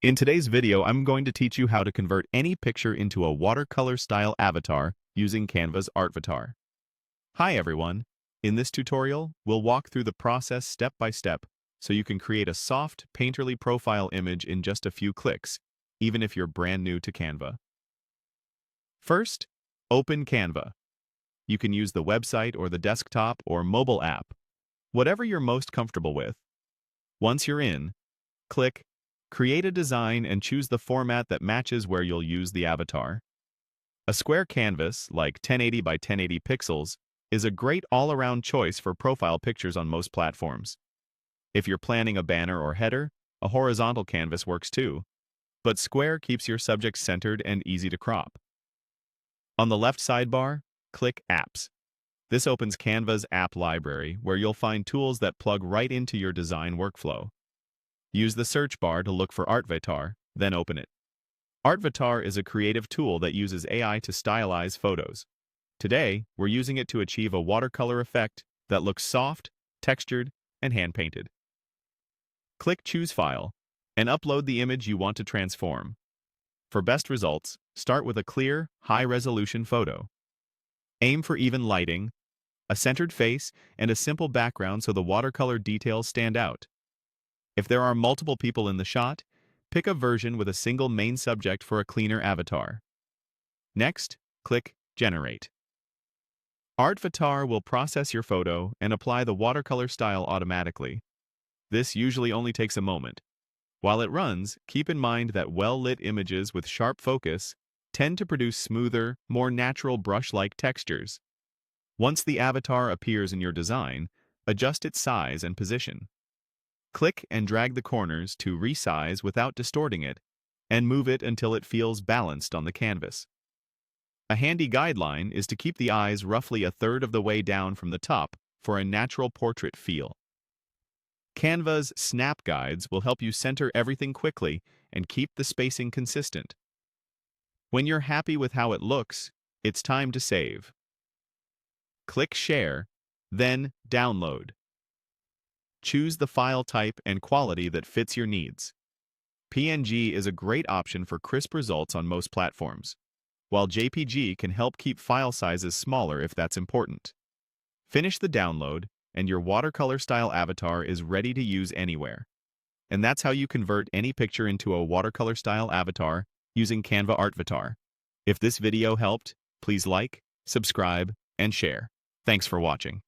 In today's video, I'm going to teach you how to convert any picture into a watercolor-style avatar using Canva's Artvatar. Hi everyone! In this tutorial, we'll walk through the process step by step so you can create a soft, painterly profile image in just a few clicks, even if you're brand new to Canva. First, open Canva. You can use the website or the desktop or mobile app, whatever you're most comfortable with. Once you're in, click Create a design and choose the format that matches where you'll use the avatar. A square canvas, like 1080 by 1080 pixels, is a great all-around choice for profile pictures on most platforms. If you're planning a banner or header, a horizontal canvas works too, but square keeps your subject centered and easy to crop. On the left sidebar, click Apps. This opens Canva's app library, where you'll find tools that plug right into your design workflow. Use the search bar to look for Artvatar, then open it. Artvatar is a creative tool that uses AI to stylize photos. Today, we're using it to achieve a watercolor effect that looks soft, textured, and hand-painted. Click Choose File and upload the image you want to transform. For best results, start with a clear, high-resolution photo. Aim for even lighting, a centered face, and a simple background so the watercolor details stand out. If there are multiple people in the shot, pick a version with a single main subject for a cleaner avatar. Next, click Generate. Artvatar will process your photo and apply the watercolor style automatically. This usually only takes a moment. While it runs, keep in mind that well-lit images with sharp focus tend to produce smoother, more natural brush-like textures. Once the avatar appears in your design, adjust its size and position. Click and drag the corners to resize without distorting it, and move it until it feels balanced on the canvas. A handy guideline is to keep the eyes roughly a third of the way down from the top for a natural portrait feel. Canva's snap guides will help you center everything quickly and keep the spacing consistent. When you're happy with how it looks, it's time to save. Click Share, then Download. Choose the file type and quality that fits your needs. PNG is a great option for crisp results on most platforms, while JPG can help keep file sizes smaller if that's important. Finish the download, and your watercolor-style avatar is ready to use anywhere. And that's how you convert any picture into a watercolor-style avatar using Canva Artvatar. If this video helped, please like, subscribe, and share. Thanks for watching.